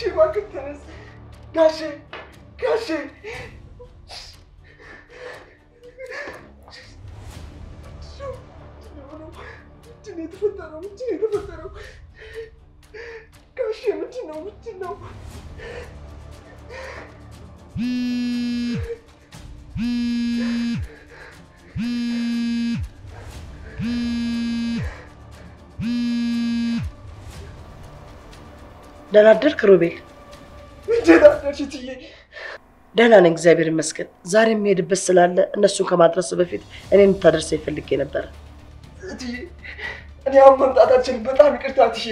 እባክህ ተነስ ጋሼ ጋሼ የተፈጠረው ጋሼ ምንድን ነው ደህና አደርክ ሮቤል? እንዴት አደርሽ እትዬ? ደህና ነኝ እግዚአብሔር ይመስገን። ዛሬ የምሄድበት ስላለ እነሱን ከማድረስ በፊት እኔን እንድታደርሰኝ ፈልጌ ነበር። እትዬ እኔ አሁን መምጣት አልችልም። በጣም ይቅርታ እትዬ።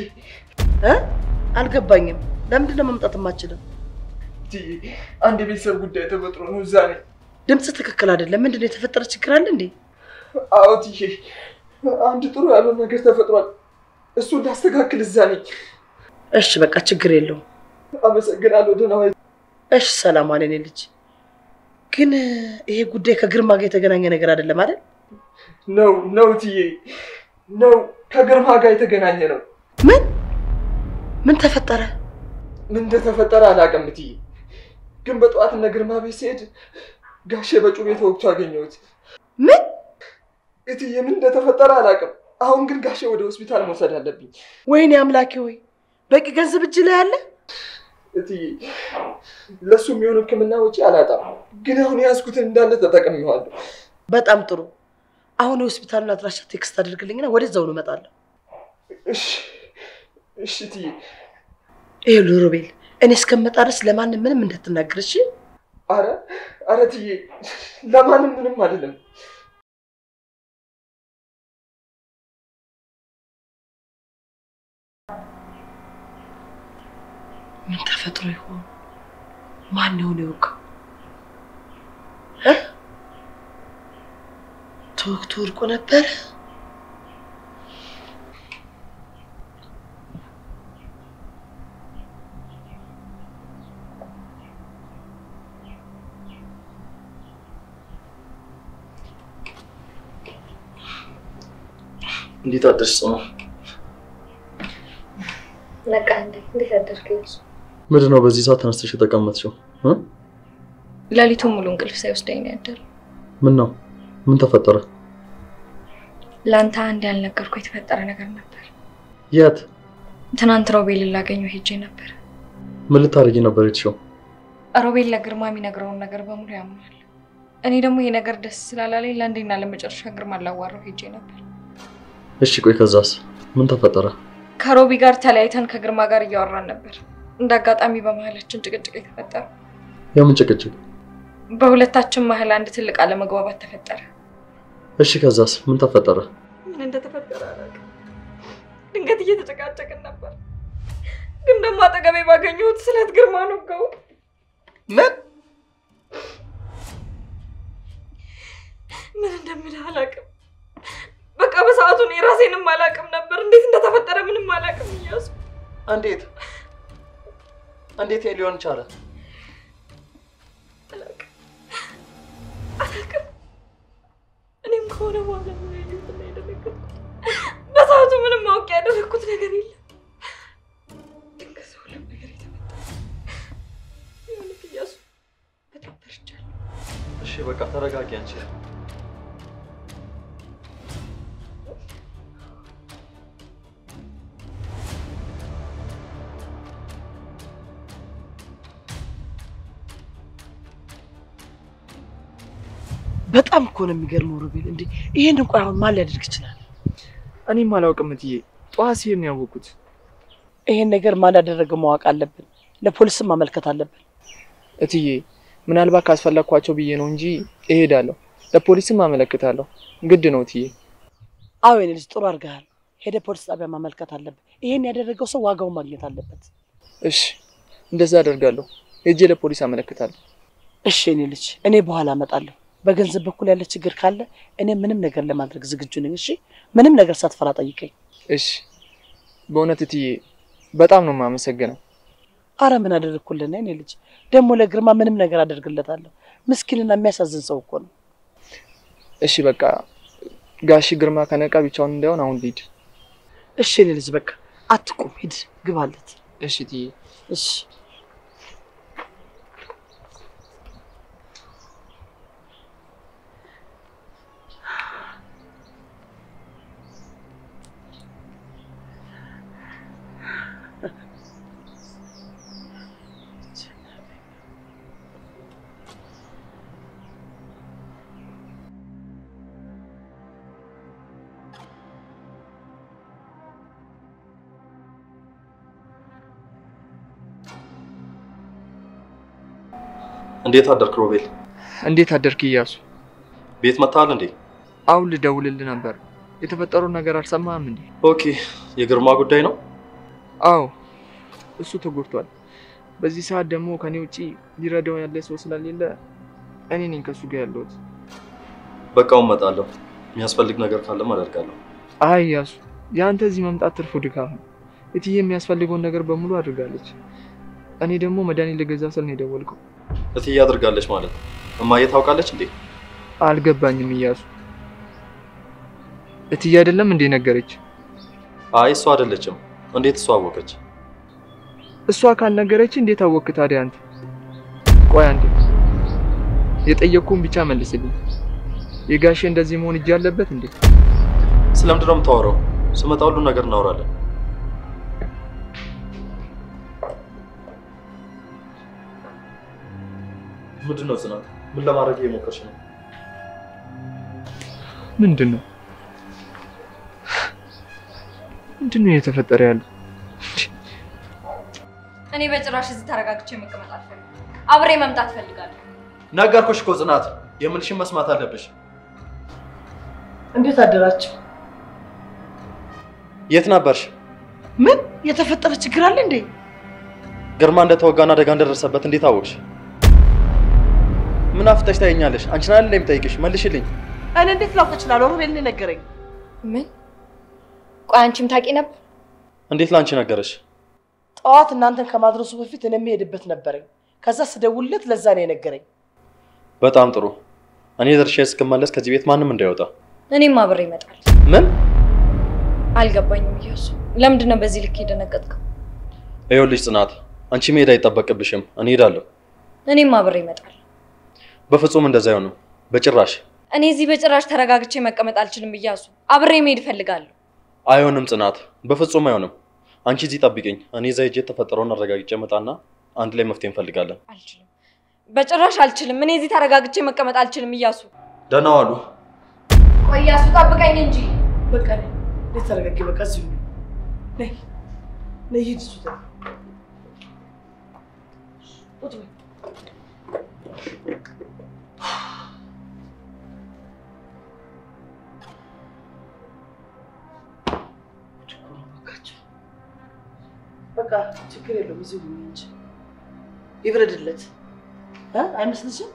አልገባኝም። ለምንድን ነው መምጣት የማትችለው? እትዬ አንድ የቤተሰብ ጉዳይ ተፈጥሮ ነው እዛ ነኝ። ድምፅህ ትክክል አይደለም። ምንድን ነው የተፈጠረ ችግር አለ እንዴ? አዎ እትዬ አንድ ጥሩ ያልሆነ ነገር ተፈጥሯል። እሱ እንዳስተካክል እዛ ነኝ። እሺ በቃ ችግር የለውም። አመሰግናለሁ። ደህና ዋይ። እሺ ሰላም አለኝ ልጅ። ግን ይሄ ጉዳይ ከግርማ ጋር የተገናኘ ነገር አይደለም አይደል? ነው እትዬ ነው፣ ከግርማ ጋር የተገናኘ ነው። ምን ተፈጠረ? ምን እንደተፈጠረ አላውቅም እትዬ። ግን በጠዋት እነ ግርማ ቤት ስሄድ ጋሼ በጩቤ ተወግቶ አገኘሁት። ምን እትዬ ምን እንደተፈጠረ አላውቅም። አሁን ግን ጋሼ ወደ ሆስፒታል መውሰድ አለብኝ። ወይኔ አምላኬ ሆይ፣ በቂ ገንዘብ እጅ ላይ አለ? እትዬ ለሱ የሚሆን ሕክምና ወጪ አላጣም። ግን አሁን ያዝኩትን እንዳለ ተጠቅሜዋለሁ። በጣም ጥሩ። አሁን የሆስፒታሉን አድራሻ ቴክስት አድርግልኝና ወደዛው ነው እመጣለሁ። እሺ እትዬ። ይኸውልህ ሮቤል፣ እኔ እስከምመጣ ድረስ ለማንም ምንም እንዳትናገር እሺ? ኧረ እትዬ ለማንም ምንም አይደለም። ምን ተፈጥሮ ይሆን? ማን ነው የወጋው? ተወግቶ ወድቆ ነበር? እንዴት አደርሽ? ነቃ እንዴት አደርክልሽ? ምንድነው በዚህ ሰዓት ተነስተሽ የተቀመጥሽው? ሌሊቱን ሙሉ እንቅልፍ ሳይወስደኝ ነው ያደረው። ምን ነው? ምን ተፈጠረ? ላንተ አንድ ያልነገርኩ የተፈጠረ ነገር ነበር። የት? ትናንት ሮቤል ላገኘው ሄጄ ነበር። ምን ልታረጊ ነበር የሄድሽው? ሮቤል ለግርማ የሚነግረውን ነገር በሙሉ ያምናል። እኔ ደግሞ ይሄ ነገር ደስ ስላላለኝ ለአንዴና ለመጨረሻ ግርማ ላዋራው ሄጄ ነበር። እሺ ቆይ ከዛስ ምን ተፈጠረ? ከሮቢ ጋር ተለያይተን ከግርማ ጋር እያወራን ነበር። እንዳጋጣሚ በመሃላችን ጭቅጭቅ ተፈጠረ። የምን ጭቅጭቅ? በሁለታችን መሃል አንድ ትልቅ አለመግባባት ተፈጠረ። እሺ ከዛስ ምን ተፈጠረ? ምን እንደተፈጠረ አላውቅም። ድንገት እየተጨቃጨቅን ነበር። ግን ደግሞ አጠገቤ ባገኘሁት ስለት ግርማ ነው ጋው። ምን እንደምልህ አላውቅም። በቃ በሰዓቱ እኔ ራሴንም አላውቅም ነበር። እንዴት እንደተፈጠረ ምንም አላውቅም እያሱ። እንዴት ሊሆን ቻለ? አላውቅም። እኔም ከሆነ በኋላ ነው ያደረኩት። በሰዓቱ ምንም ማወቅ ያደረኩት ነገር የለም። ድንገት ሁሉም ነገር የተፈጠረ የሆነ እያሱ በጣም ፈርቻለሁ። እሺ በቃ ተረጋጊ አንቺ። በጣም እኮ ነው የሚገርመው ሮቤል። እንዴ ይሄን እንኳን አሁን ማን ሊያደርግ ይችላል? እኔም አላውቅም እትዬ። ጠዋት ሲሄድ ነው ያወኩት። ይሄን ነገር ማን ያደረገው ማወቅ አለብን። ለፖሊስም ማመልከት አለብን። እትዬ ምናልባት ካስፈለኳቸው ብዬ ነው እንጂ እሄዳለሁ። ለፖሊስም አመለክታለሁ። ግድ ነው እትዬ። አዎ የኔ ልጅ ጥሩ አድርገሃል። ሄደ ፖሊስ ጣቢያ ማመልከት አለብን። ይሄን ያደረገው ሰው ዋጋውን ማግኘት አለበት። እሺ እንደዛ አደርጋለሁ። ሄጄ ለፖሊስ አመለክታለሁ። እሺ የኔ ልጅ፣ እኔ በኋላ እመጣለሁ። በገንዘብ በኩል ያለ ችግር ካለ እኔ ምንም ነገር ለማድረግ ዝግጁ ነኝ። እሺ ምንም ነገር ሳትፈራ ጠይቀኝ። እሺ በእውነት እትዬ በጣም ነው የማመሰግነው። አረ ምን አደረኩልህ እኔ ልጅ? ደግሞ ለግርማ ምንም ነገር አደርግለታለሁ። ምስኪንና የሚያሳዝን ሰው እኮ ነው። እሺ በቃ ጋሺ ግርማ ከነቃ ብቻውን እንዳይሆን አሁን ልሂድ። እሺ እኔ ልጅ በቃ አትቁም፣ ሂድ ግባለት። እሺ እትዬ። እሺ እንዴት አደርክ ሮቤል? እንዴት አደርክ እያሱ? ቤት መጣል እንዴ? አሁን ልደውልልህ ነበር። የተፈጠረው ነገር አልሰማህም እንዴ? ኦኬ፣ የግርማ ጉዳይ ነው? አዎ፣ እሱ ተጎድቷል። በዚህ ሰዓት ደግሞ ከኔ ውጪ ሊረዳው ያለ ሰው ስለሌለ እኔ ነኝ ከሱ ጋር ያለሁት። በቃው እመጣለሁ። የሚያስፈልግ ነገር ካለም አደርጋለሁ። አይ እያሱ፣ ያንተ እዚህ መምጣት ትርፉ ድካም ነው። እትዬ የሚያስፈልገውን ነገር በሙሉ አድርጋለች። እኔ ደግሞ መድኃኒት ልገዛ ስል ነው የደወልከው። እትዬ አድርጋለች ማለት እማዬ ታውቃለች እንዴ? አልገባኝም እያሱ። እትዬ አይደለም እንዴ ነገረች? አይ እሷ አይደለችም። እንዴት እሷ አወቀች? እሷ ካልነገረች እንዴት አወቅክ ታዲያ አንተ? ቆይ አንዴ የጠየቅኩህን ብቻ መልስልኝ። የጋሼ እንደዚህ መሆን እጅ አለበት እንዴ? ስለምንድን ነው የምታወራው? ስመጣ ሁሉን ነገር እናወራለን። ምንድን ነው ጽናት? ምን ለማድረግ እየሞከርሽ ነው? ምንድን ነው እየተፈጠረ ያለው? እኔ በጭራሽ እዚህ ተረጋግቼ መቀመጥ አልፈልግም። አብሬ መምጣት ፈልጋለሁ። ነገርኩሽ እኮ ጽናት፣ የምልሽን መስማት አለብሽ። እንዴት አደራችሁ? የት ነበርሽ? ምን የተፈጠረ ችግር አለ እንዴ? ግርማ እንደተወጋና አደጋ እንደደረሰበት እንዴት አወቅሽ? ምን አፍተሽ ታየኛለሽ? አንቺን አይደል የምጠይቅሽ? መልሽልኝ። እኔ እንዴት ላውቅ እችላለሁ? ሮቤል ነው ነገረኝ። ምን? ቆይ አንቺም ታውቂ ነበር? እንዴት ላንቺ ነገረሽ? ጠዋት እናንተን ከማድረሱ በፊት እኔ የምሄድበት ነበረኝ። ከዛ ስደውልለት ለዛ ነው የነገረኝ። በጣም ጥሩ። እኔ ደርሼ እስክመለስ ከዚህ ቤት ማንም እንዳይወጣ። እኔም አብሬ እመጣለሁ። ምን? አልገባኝም እያሱ። ለምንድን ነው በዚህ ልክ የደነገጥከው? ይኸውልሽ ጽናት፣ አንቺ መሄድ አይጠበቅብሽም። እኔ እሄዳለሁ። እኔም አብሬ እመጣለሁ። በፍጹም እንደዛ አይሆንም። በጭራሽ። እኔ እዚህ በጭራሽ ተረጋግቼ መቀመጥ አልችልም እያሱ። አብሬ መሄድ እፈልጋለሁ። አይሆንም ጽናት፣ በፍጹም አይሆንም። አንቺ እዚህ ጠብቂኝ። እኔ እዛ ሄጄ የተፈጠረውን አረጋግጬ እመጣና አንድ ላይ መፍትሄ እንፈልጋለን። አልችልም፣ በጭራሽ አልችልም። እኔ እዚህ ተረጋግቼ መቀመጥ አልችልም እያሱ። ደህና ዋሉ። ቆይ እያሱ ጠብቀኝ እንጂ። በቃ ነይ፣ ተረጋጊ። በቃ እዚሁ ነይ፣ ነይ ሂድ። እሱ ቁጭ በይ። በቃ ችግር የለውም። እዚሁ ነው እንጂ ይብረድለት አይመስልሽም?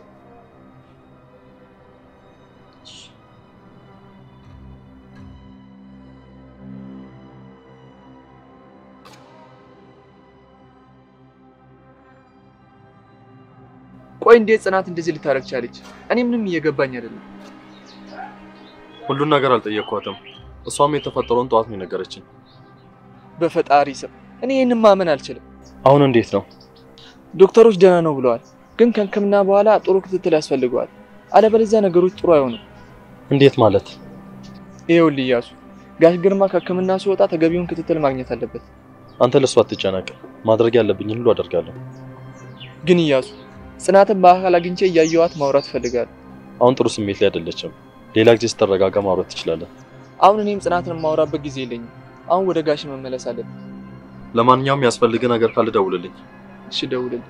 ቆይ እንዴት ጽናት እንደዚህ ልታረግ ቻለች? እኔ ምንም እየገባኝ አይደለም። ሁሉን ነገር አልጠየቅኳትም። እሷም የተፈጠረውን ጠዋት ነው የነገረችኝ። በፈጣሪ ስም እኔ ይሄንን ማመን አልችልም። አሁን እንዴት ነው? ዶክተሮች ደህና ነው ብለዋል፣ ግን ከሕክምና በኋላ ጥሩ ክትትል ያስፈልገዋል። አለበለዚያ ነገሮች ጥሩ አይሆኑም። እንዴት ማለት? ይኸውልህ እያሱ፣ ጋሽ ግርማ ከሕክምና ሲወጣ ተገቢውን ክትትል ማግኘት አለበት። አንተ ለሷ አትጨነቅ። ማድረግ ያለብኝን ሁሉ አደርጋለሁ። ግን እያሱ፣ ጽናትን በአካል አግኝቼ እያየኋት ማውራት እፈልጋለሁ። አሁን ጥሩ ስሜት ላይ አይደለችም። ሌላ ጊዜ ስትረጋጋ ማውራት ትችላለን። አሁን እኔም ጽናትን ማውራበት ጊዜ የለኝም። አሁን ወደ ጋሽ መመለስ አለብን። ለማንኛውም ያስፈልግ ነገር ካለ ደውልልኝ። እሺ ደውልልኝ።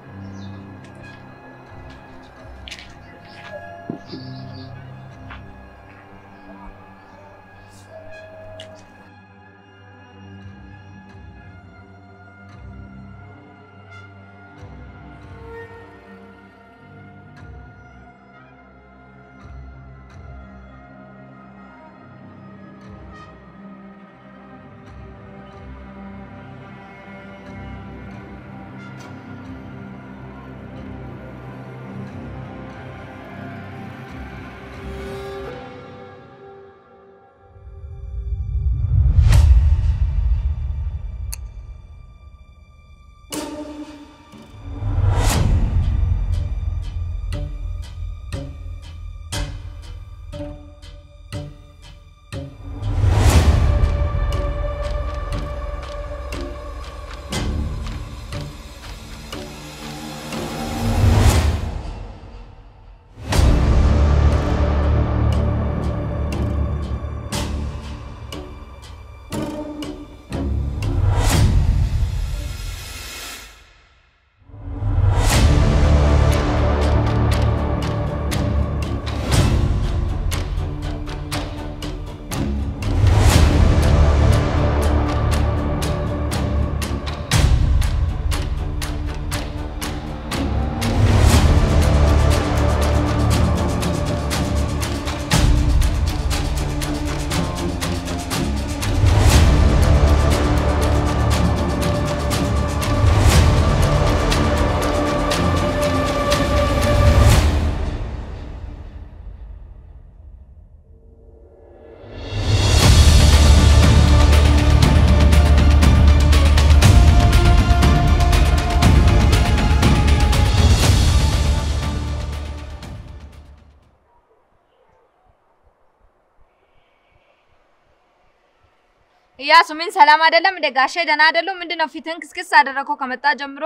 ኢያሱ ምን ሰላም አይደለም እንደ ጋሼ ደና አይደለም ምንድነው ፊትን ክስክስ አደረከው ከመጣ ጀምሮ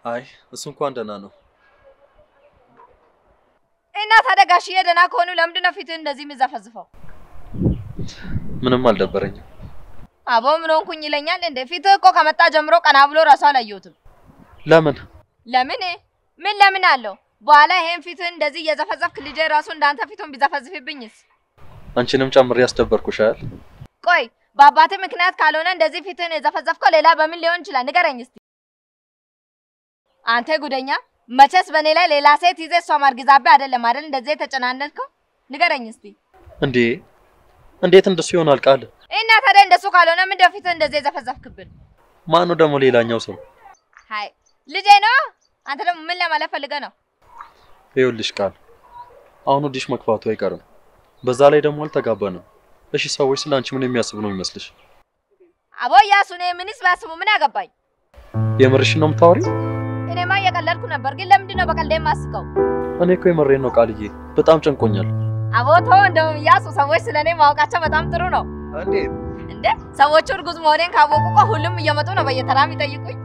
አይ እሱ እንኳን ደና ነው እና ታዲያ ጋሼ ደና ከሆኑ ለምንድነው ፊትን እንደዚህ ምዘፈዝፈው ምንም አልደበረኝም አቦ ምን ሆንኩኝ ይለኛል እንደ ፊት እኮ ከመጣ ጀምሮ ቀና ብሎ ራሱ አላየሁትም ለምን ለምን አለው በኋላ ይሄን ፊትን እንደዚህ እየዘፈዘፍክ ልጄ ራሱ እንዳንተ ፊቱን ቢዘፈዝፍብኝስ አንቺንም ጨምሬ ያስደበርኩሻል ቆይ በአባቴ ምክንያት ካልሆነ እንደዚህ ፊትን የዘፈዘፍከው ሌላ በምን ሊሆን ይችላል ንገረኝ እስቲ አንተ ጉደኛ መቼስ በኔ ላይ ሌላ ሴት ይዘህ እሷ ማርግዛቤ አይደለም አይደል እንደዚህ ተጨናነልከው ንገረኝ እስቲ እንዴት እንደሱ ይሆናል ቃል እና ታዲያ እንደሱ ካልሆነ ምን ደፊት እንደዚህ ዘፈዘፍክብን ማን ነው ደግሞ ሌላኛው ሰው ሃይ ልጄ ነው አንተ ደግሞ ምን ለማለት ፈልገህ ነው ይኸውልሽ ቃል አሁን ወዲሽ መክፋቱ አይቀርም በዛ ላይ ደግሞ አልተጋባንም እሺ ሰዎች ስላንቺ ምን የሚያስቡ ነው የሚመስልሽ አቦ ኢያሱ ነው ምንስ ባስቡ ምን አገባኝ የምርሽ ነው የምታወሪው እኔማ እየቀለድኩ ነበር ግን ለምንድን ነው በቀልዴ ማስቀው እኔ እኮ የምሬን ነው ቃልዬ በጣም ጨንቆኛል አቦ ተው እንደው ኢያሱ ሰዎች ስለኔ ማወቃቸው በጣም ጥሩ ነው እንዴ ሰዎች እርጉዝ መሆኔን ካወቁ እኮ ሁሉም እየመጡ ነው በየተራም ይጠይቁኝ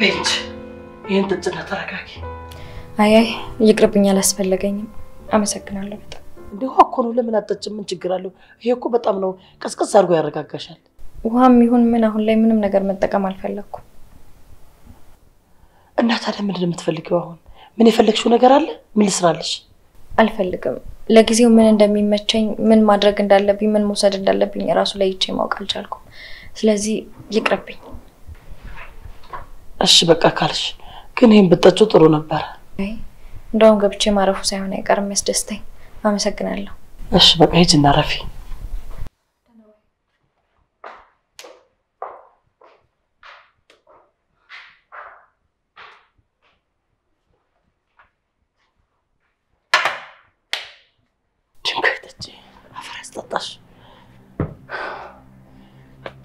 ቤት ይሄን ጥጭና ተረጋጊ አይ ይቅርብኝ አላስፈልገኝም አመሰግናለሁ በጣም እንደው እኮ ነው ለምን አጥጭም ምን ችግር አለው ይሄ እኮ በጣም ነው ቀስቀስ አድርጎ ያረጋጋሻል ውሃም ይሁን ምን አሁን ላይ ምንም ነገር መጠቀም አልፈለኩም እና ታዲያ ምንድነው የምትፈልጊው አሁን ምን የፈለግሽው ነገር አለ ምን ልስራልሽ አልፈልግም ለጊዜው ምን እንደሚመቸኝ ምን ማድረግ እንዳለብኝ ምን መውሰድ እንዳለብኝ ራሱ ላይ ይቼ ማውቅ አልቻልኩም ስለዚህ ይቅርብኝ እሺ በቃ ካልሽ ግን ይሄን ብትጠጩ ጥሩ ነበር አይ እንደውም ገብቼ ማረፉ ሳይሆን አይቀርም ያስደስተኝ አመሰግናለሁ እሺ በቃ ሂጂና ረፊ ጭንቀት አፈራስ ተጣሽ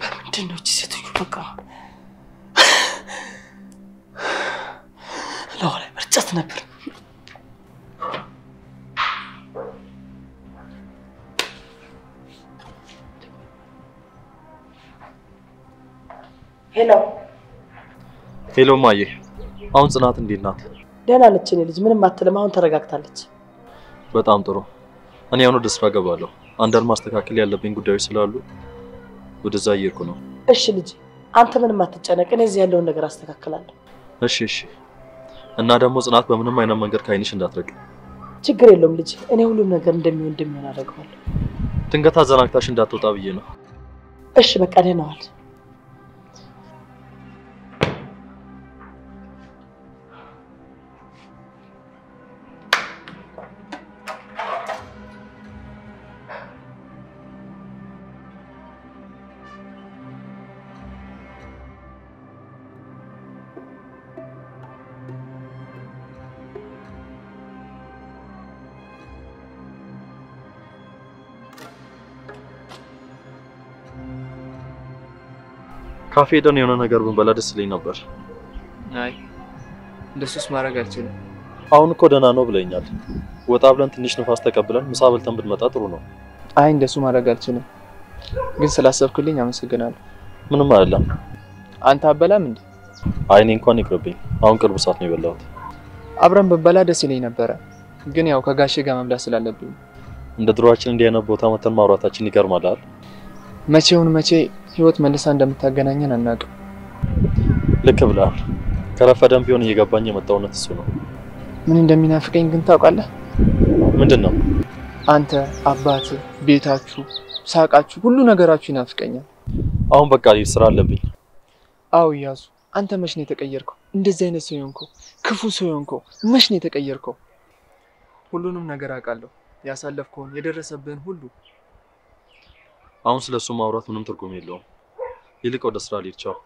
በምንድነው እቺ ሴትዮ በቃ ለወለ ምርጫት ነበር ሄሎ ማዬ አሁን ጽናት እንዴት ናት ደህና ነች እኔ ልጅ ምንም አትልም አሁን ተረጋግታለች በጣም ጥሩ እኔ አሁን ወደ ስራ ገባለሁ አንዳንድ ማስተካከል ያለብኝ ጉዳዮች ስላሉ ወደዛ እየሄድኩ ነው እሺ ልጅ አንተ ምንም አትጨነቅ እኔ እዚህ ያለውን ነገር አስተካክላለሁ እሺ እና ደግሞ ጽናት በምንም አይነት መንገድ ካይንሽ እንዳትረቅ ችግር የለውም ልጅ እኔ ሁሉም ነገር እንደሚሆን አደርጋለሁ ድንገት አዘናግታሽ እንዳትወጣ ብዬ ነው እሺ በቃ ደህና ዋል ካፌ ሄደን የሆነ ነገር ብንበላ ደስ ይለኝ ነበር። አይ እንደሱስ ማድረግ አልችልም። አሁን እኮ ደህና ነው ብለኛል። ወጣ ብለን ትንሽ ንፋስ ተቀብለን ምሳ በልተን ብንመጣ ጥሩ ነው። አይ እንደሱ ማድረግ አልችልም። ግን ስላሰብክልኝ አመሰግናለሁ። ምንም አይደለም። አንተ አበላም እንዴ? አይ እኔ እንኳን ይቅርብኝ። አሁን ቅርብ ሰዓት ነው የበላሁት። አብረን ብንበላ ደስ ይለኝ ነበረ። ግን ያው ከጋሼ ጋር መብላት ስላለብኝ እንደ ድሮአችን እንዲህ አይነት ቦታ መተን ማውራታችን ይገርማል አይደል? መቼውን መቼ ህይወት መልሳ እንደምታገናኘን አናውቅም። ልክ ብለሃል። ከረፈደም ቢሆን እየገባኝ የመጣው እውነት እሱ ነው። ምን እንደሚናፍቀኝ ግን ታውቃለህ? ምንድነው? አንተ፣ አባት፣ ቤታችሁ፣ ሳቃችሁ፣ ሁሉ ነገራችሁ ይናፍቀኛል። አሁን በቃ ስራ አለብኝ። አው ያዙ። አንተ መች ነው የተቀየርከው? እንደዚህ አይነት ሰው ሆንከው፣ ክፉ ሰው ሆንከው። መች ነው የተቀየርከው? ሁሉንም ነገር አውቃለሁ። ያሳለፍከውን የደረሰብህን ሁሉ። አሁን ስለሱ ማውራት ምንም ትርጉም የለውም። ይልቅ ወደ ስራ ልሂድ። ቻው።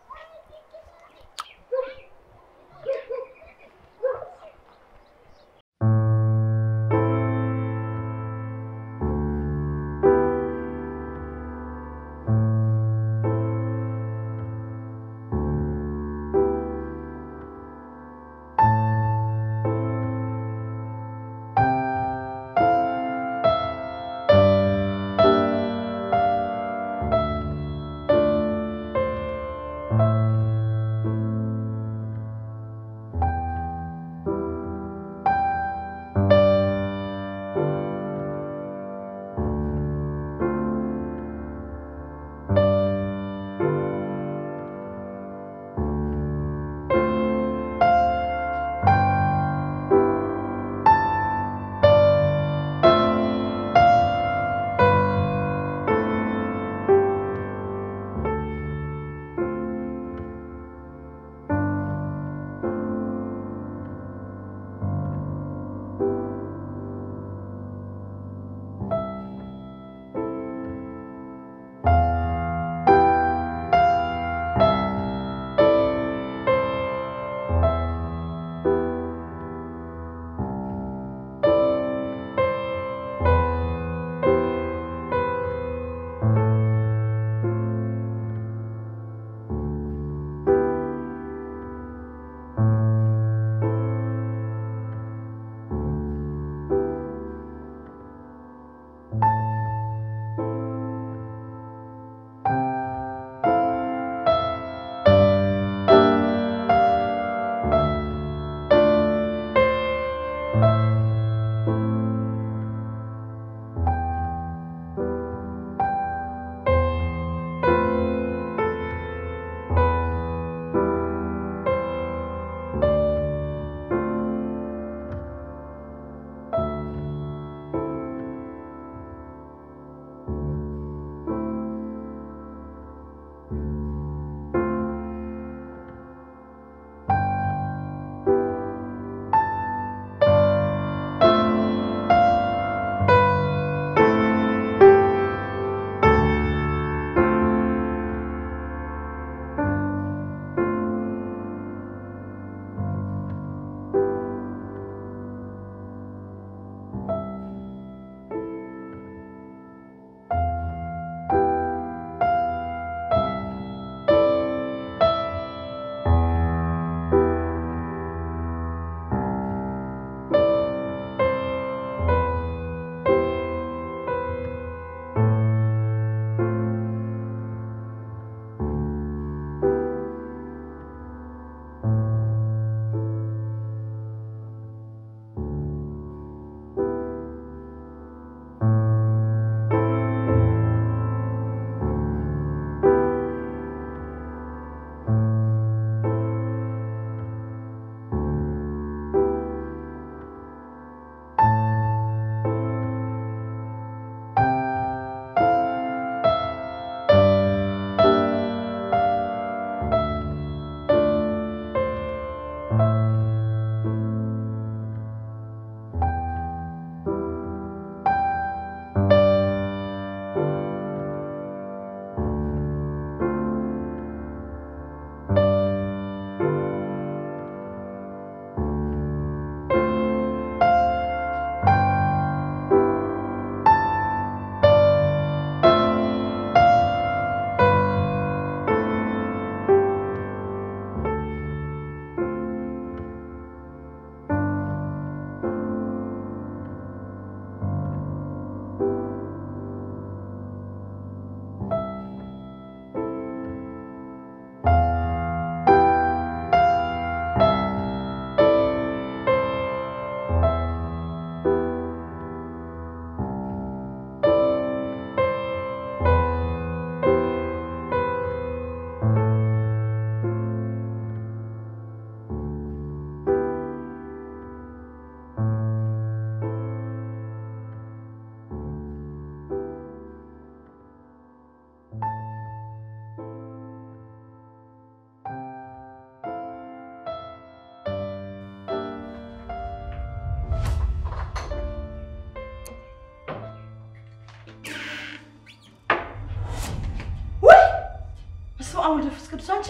አሁን ደፍስ ቅዱስ አንቺ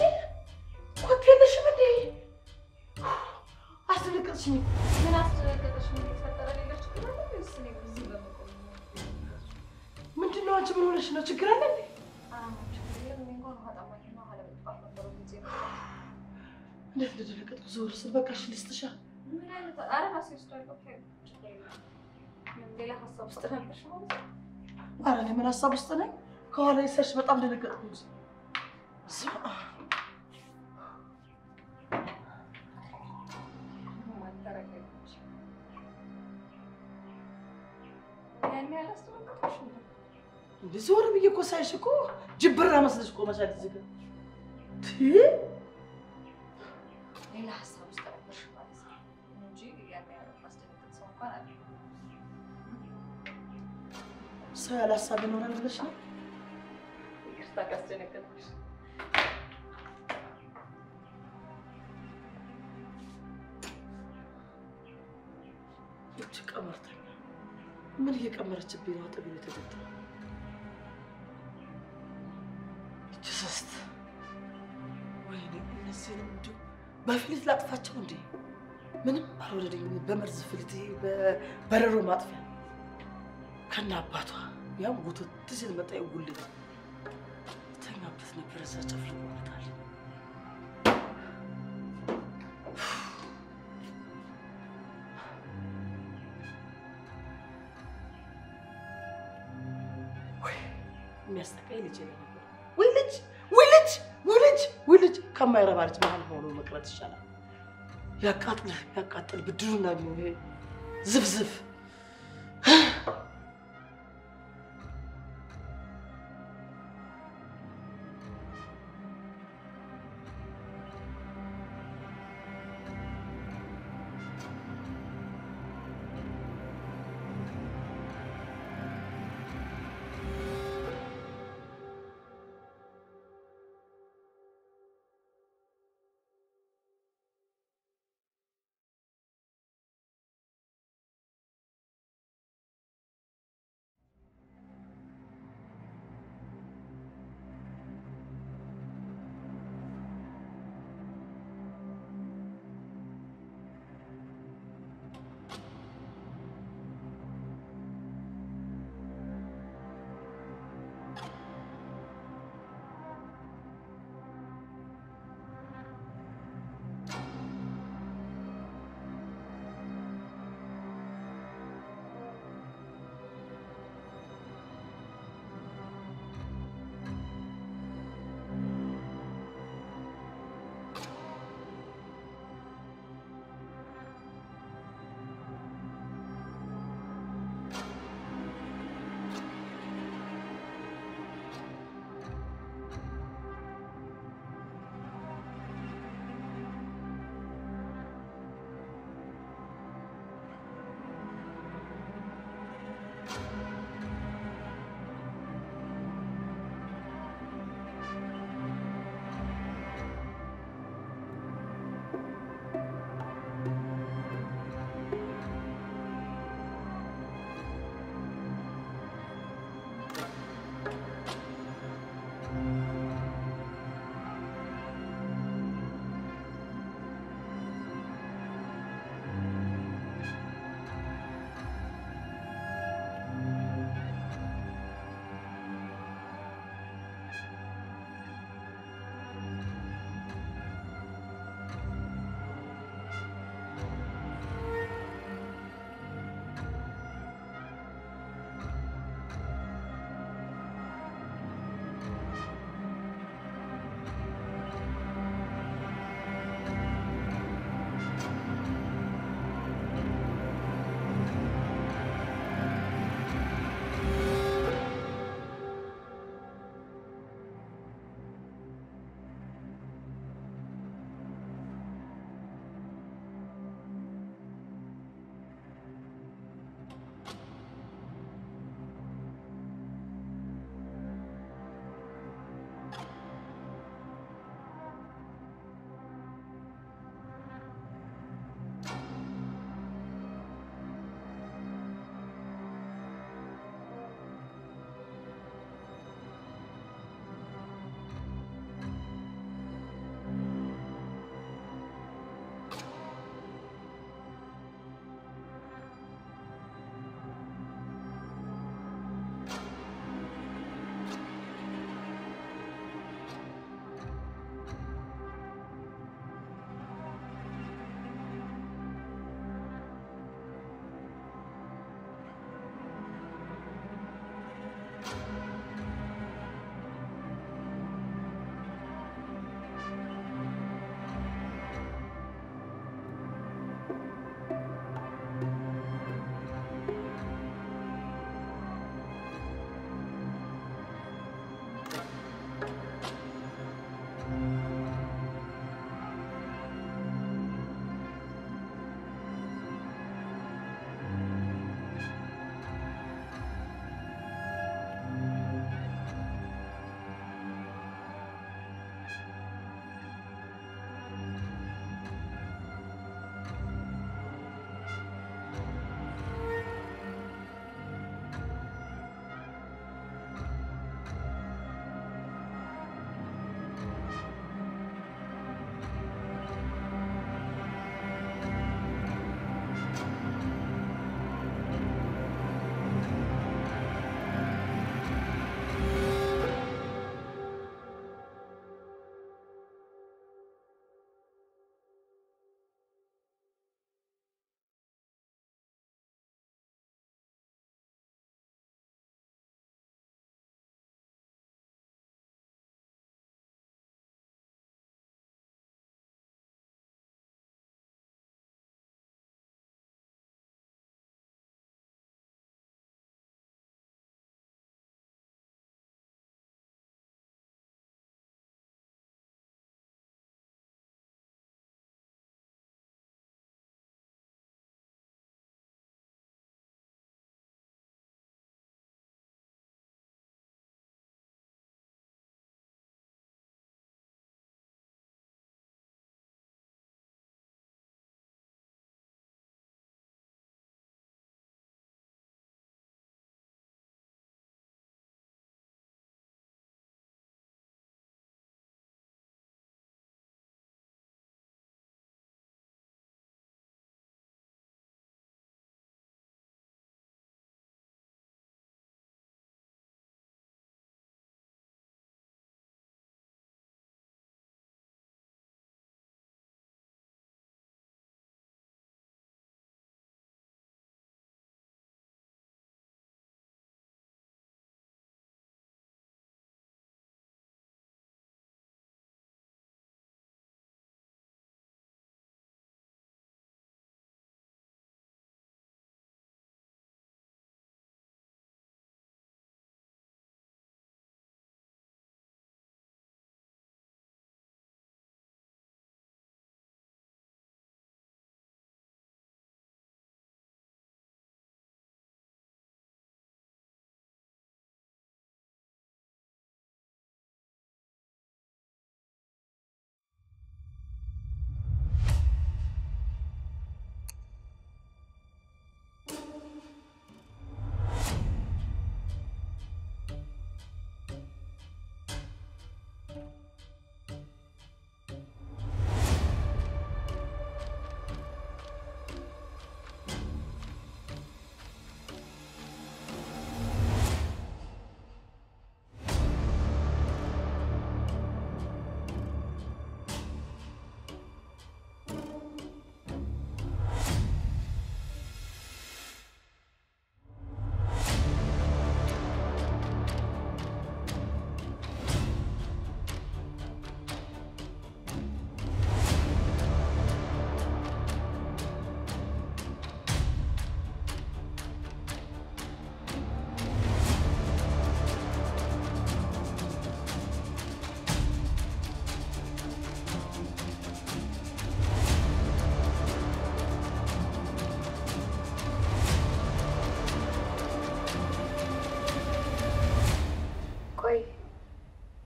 ኮቴልሽ ምን አስደነገጥሽኝ። ምን አስደነገጠሽ? ምን ተፈጠረ? ሌላ ችግር አለ ወይስ እኔ እዚህ በመቆም ምንድነው? አንቺ ምን ሆነሽ ነው? ችግር አለ እንዴ? እንዴት እንደደነገጥኩ ዞር ስል በቃሽ ልስጥሻ። ምን አይነት አረፋስ ይወስዳለሁ? ሌላ ሀሳብ ውስጥ ነበርሽ ማለት ነው? ኧረ እኔ ምን ሀሳብ ውስጥ ነኝ? ከኋላ ይሰርሽ በጣም ደነገጥኩ። ዞር ብዬ እኮ ሳይሽ እኮ ጅብራ መስለሽ ቆመሻል እዚህ ጋር። ሌላ ሀሳብ ውስጥ ነበርሽ ማለት ነው እንጂ ያን ያህል ማስደነገጥ ሰው እንኳን አለ። ሰው ያለ ሀሳብ ይኖራል ብለሽ ነው? ይቅርታ ካስደነገጥኩሽ። እቺ ቀመርተኛ ምን እየቀመረችብኝ ነው? አጠገቤ ተገጣ እቺ ሶስት ወይኔ እነዚህንም እንዲሁ በፍሊት ላጥፋቸው እንዴ? ምንም አልወደደኝም። በመርዝ ፍሊት በበረሮ ማጥፊያ ከና አባቷ ያም ጉትት ሲል መጣ ይጉልት ተኛበት ነበር። እዛ ጨፍልቆታል። የሚያስተካይ ልጅ ነበር። ወይ ልጅ ከማይረባ ልጅ መሀል ሆኖ መቅረት ይሻላል። ያቃጥል ብድሩና ቢሆን ዝፍዝፍ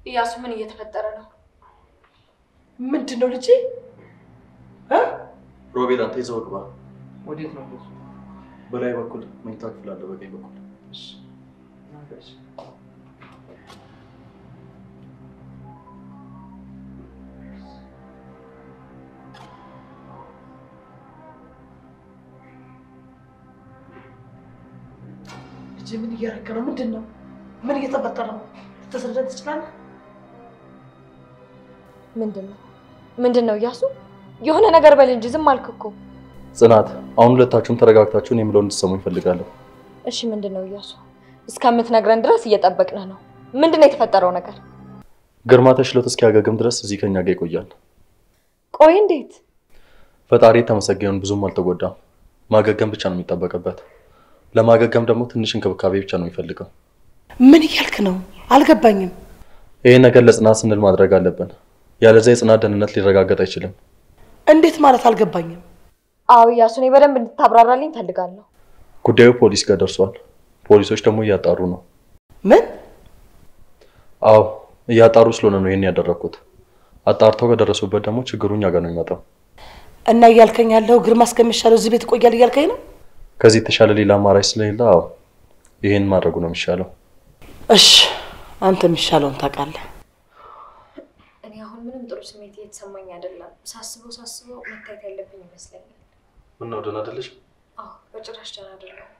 እያሱ ምን እየተፈጠረ ነው? ምንድነው ልጄ? ሮቤል አንተ ይዘው ግባ። ወዴት ነው? በላይ በኩል መኝታ ክፍል አለ በቀኝ በኩል። እሺ ናገሽ ልጄ ምን እያደረገ ነው? ምንድነው? ምን እየተፈጠረ ነው? ተሰደደ ትችላለህ? ምንድነው እያሱ? የሆነ ነገር በል እንጂ ዝም አልክ እኮ። ጽናት አሁን ሁለታችሁም ተረጋግታችሁ እኔ የምለውን እንድትሰሙኝ እፈልጋለሁ። እሺ ምንድነው እያሱ? እስከምትነግረን ድረስ እየጠበቅን ነው። ምንድነው የተፈጠረው ነገር? ግርማ ተሽሎት እስኪያገግም ድረስ እዚህ ከኛ ጋር ይቆያል። ቆይ እንዴት? ፈጣሪ ተመሰገነን ብዙም አልተጎዳም። ማገገም ብቻ ነው የሚጠበቅበት። ለማገገም ደግሞ ትንሽ እንክብካቤ ብቻ ነው የሚፈልገው። ምን እያልክ ነው? አልገባኝም። ይሄ ነገር ለጽናት ስንል ማድረግ አለብን። ያለዚያ የጽናት ደህንነት ሊረጋገጥ አይችልም። እንዴት ማለት? አልገባኝም። አዎ እያሱ፣ እኔ በደንብ እንድታብራራልኝ ፈልጋለሁ። ጉዳዩ ፖሊስ ጋር ደርሷል። ፖሊሶች ደግሞ እያጣሩ ነው። ምን? አዎ እያጣሩ ስለሆነ ነው ይሄን ያደረኩት። አጣርተው ከደረሱበት ደግሞ ችግሩ እኛ ጋር ነው የሚመጣው። እና እያልከኝ ያለው ግርማ እስከሚሻለው እዚህ ቤት ይቆያል እያልከኝ ነው? ከዚህ የተሻለ ሌላ አማራጭ ስለሌለ አዎ ይሄን ማድረጉ ነው የሚሻለው። እሺ አንተ የሚሻለውን ታውቃለህ። እኔ አሁን ምንም ጥሩ ስሜት እየተሰማኝ አይደለም። ሳስበው መታየት ያለብኝ ይመስለኛል። ምን ነው ደህና አይደለሽ? አዎ በጭራሽ ደህና አይደለሁም።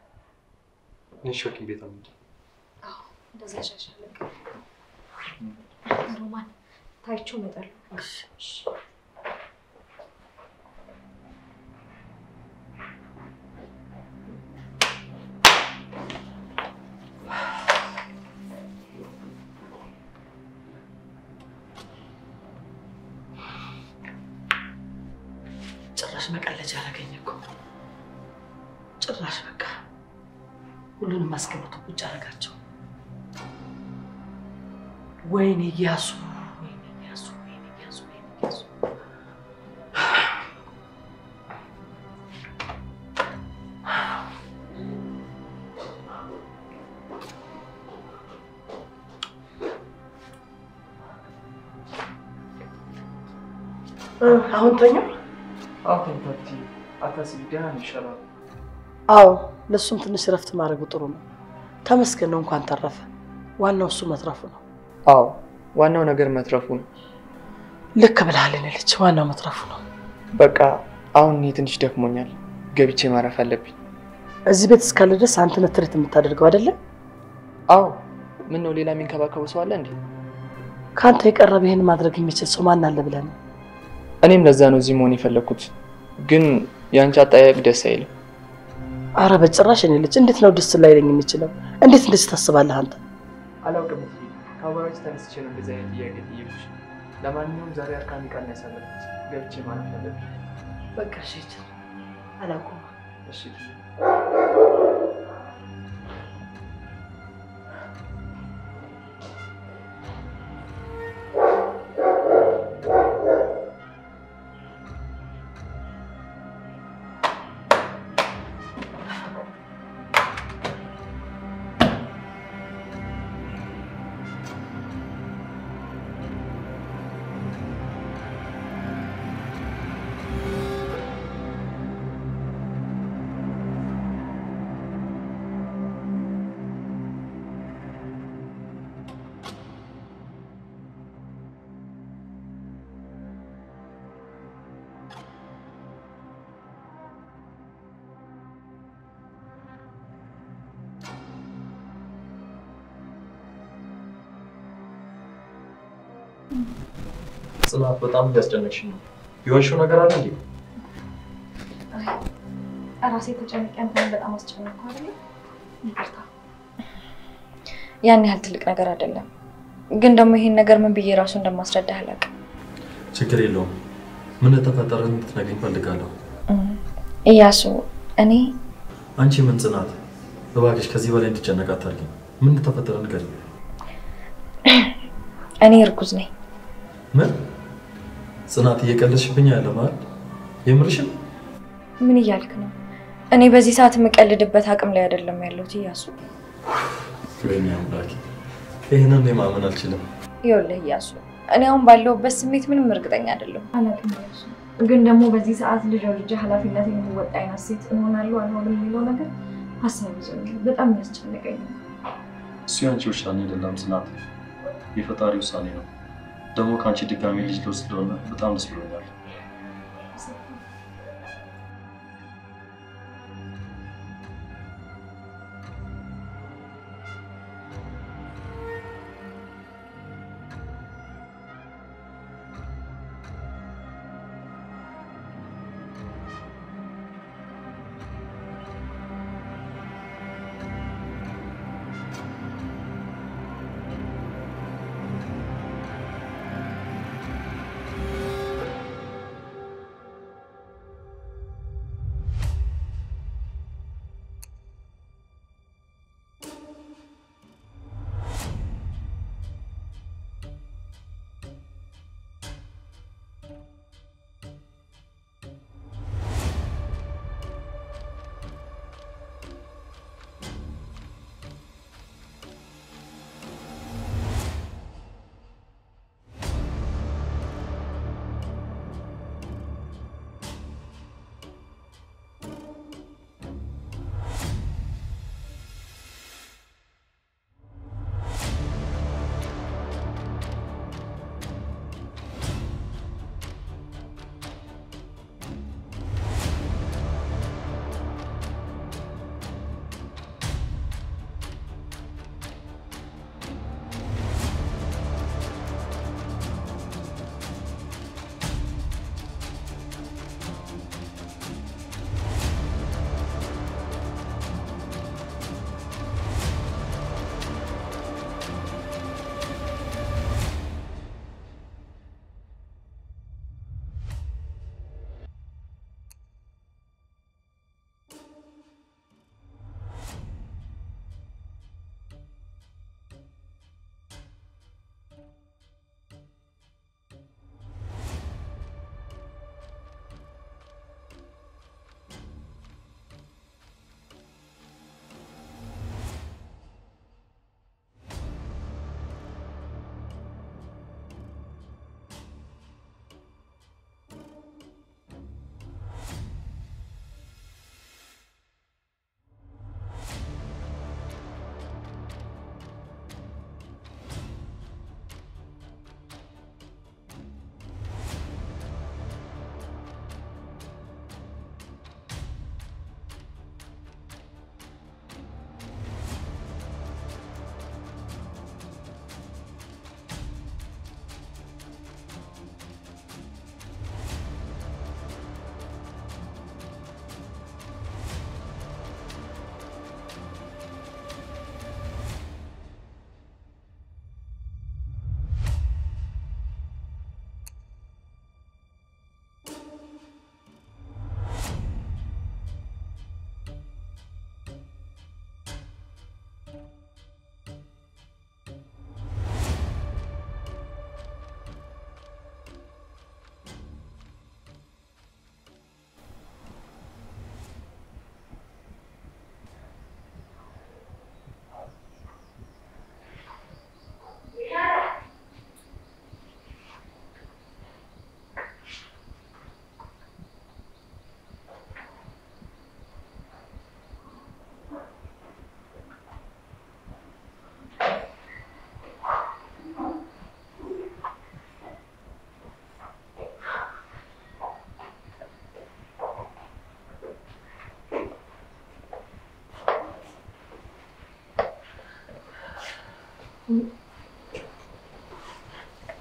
እሺ ሐኪም ቤት አምጪ። አዎ እንደዛ ይሻሻል። ሮማን ታይቼው እመጣለሁ። እሺ ጭራሽ መቀለጃ አደረገኝ እኮ። ጭራሽ በቃ ሁሉንም አስገብቶ ቁጭ አደረጋቸው። ወይኔ እያሱ፣ ወይኔ እያሱ፣ ወይኔ እያሱ፣ ወይኔ እያሱ። አሁን ተኛው? አዎ ተንታቲ አታስቢ፣ ደህና ነው ይሻላል። አዎ ለሱም ትንሽ ረፍት ማድረጉ ጥሩ ነው። ተመስገን ነው እንኳን ተረፈ። ዋናው እሱ መትረፉ ነው። አዎ ዋናው ነገር መትረፉ ነው። ልክ ብለሃል የኔ ልጅ፣ ዋናው መትረፉ ነው። በቃ አሁን እኔ ትንሽ ደክሞኛል፣ ገብቼ ማረፍ አለብኝ። እዚህ ቤት እስካለ ድረስ አንተ ነህ ትሪት የምታደርገው አይደለም? አዎ ምን ነው ሌላ የሚንከባከቡ ሰው አለ እንዴ? ካንተ የቀረበ ይሄን ማድረግ የሚችል ሰው ማን አለ ብለህ ነው? እኔም ለዛ ነው እዚህ መሆን የፈለኩት፣ ግን ያንቺ አጠያየቅ ደስ አይልም። አረ በጭራሽ የኔ ልጅ፣ እንዴት ነው ደስ ላይለኝ የሚችለው? እንዴት እንደዚህ ታስባለህ አንተ? አላውቅም እንጂ ከአወራች ተነስቼ ነው እንደዚህ አይነት ጥያቄ ጠየቅኩሽ። ለማንኛውም ዛሬ አርካሚ ቀን ያሳለፍኩት፣ ገብቼ ማረፍ አለብኝ። በቃ እሺ አላውቅም። እሺ ጽናት በጣም እያስጨነቅሽኝ ነው። የሆንሽው ነገር አለ እንዴ? ራሴ ተጨንቄ አንተን በጣም አስጨነቅኩ አይደል? ይቅርታ። ያን ያህል ትልቅ ነገር አይደለም፣ ግን ደግሞ ይሄን ነገር ምን ብዬ ራሱ እንደማስረዳህ አላውቅም። ችግር የለውም። ምን ተፈጠረ እንድትነግሪኝ ፈልጋለሁ። እያሱ እኔ አንቺ ምን ጽናት እባክሽ ከዚህ በላይ እንድጨነቅ አታርጊኝ። ምን ተፈጠረ ንገሪኝ። እኔ እርጉዝ ነኝ። ምን? ጽናት እየቀለድሽብኝ ያለ ማለት የምርሽን? ምን እያልክ ነው? እኔ በዚህ ሰዓት የምቀልድበት አቅም ላይ አይደለም ያለሁት እያሱ። ወይኔ አምላኬ፣ ይሄንን ማመን አልችልም። ይኸውልህ እያሱ እኔ አሁን ባለሁበት ስሜት ምንም እርግጠኛ አይደለሁም። አላውቅም እያሱ ግን ደግሞ በዚህ ሰዓት ልጅ ኃላፊነት የሚወጣ አይነት ሴት እሆናለሁ አልሆንም የሚለው ነገር ሀሳብ ይዞኛል። በጣም ያስጨነቀኝ ነው። እሱ ያንቺ ውሳኔ አይደለም ጽናት፣ የፈጣሪ ውሳኔ ነው። ደግሞ ከአንቺ ድጋሚ ልጅ ልወስድ ስለሆነ በጣም ደስ ብሎኛል።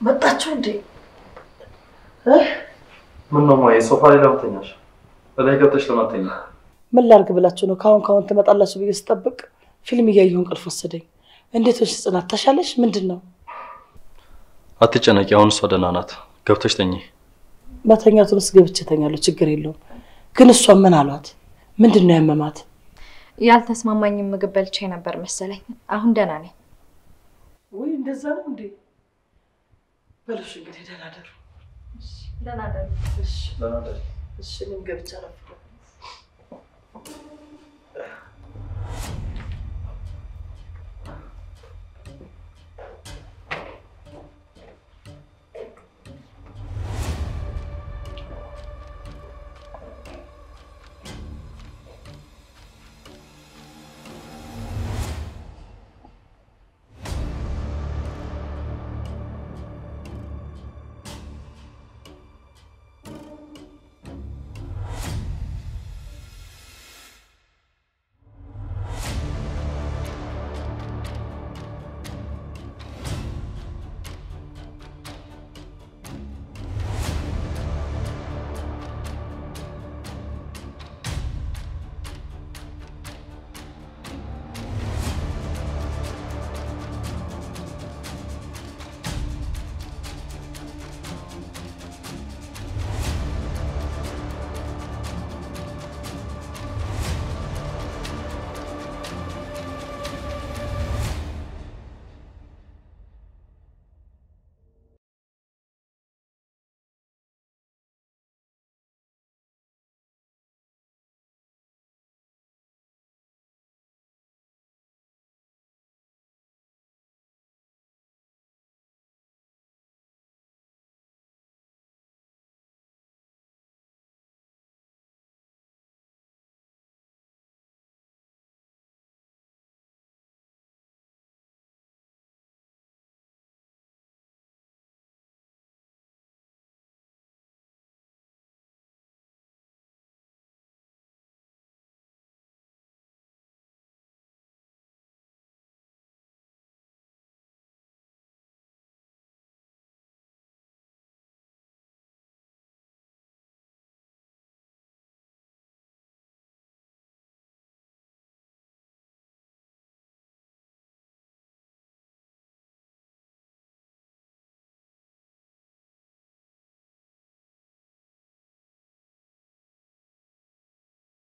መጣችሁ እንዴ? ምን ነው ማየ ሶፋ ላይ ለምተኛሽ? እላይ ገብተሽ ለማተኛ? ምን ላርግ ብላችሁ ነው? ካሁን ትመጣላችሁ ብዬ ስጠብቅ ፊልም እያየሁ እንቅልፍ ወሰደኝ። እንዴት ሆነሽ ጽናት? ተሻለሽ? ምንድነው? አትጨነቂ፣ አሁን እሷ ደህና ናት። ገብተሽ ተኚ። መተኛቱንስ ገብቼ ተኛለሁ፣ ችግር የለውም። ግን እሷ ምን አሏት? ምንድነው ያመማት? ያልተስማማኝ ምግብ በልቼ ነበር መሰለኝ። አሁን ደህና ነኝ። ወይ እንደዛ ነው እንዴ? በልሽ እንግዲህ ደህና ደሩ። እሺ ደህና ደሩ። እሺ ደህና ደሩ። እሺ ምን ገብቻ ነበር?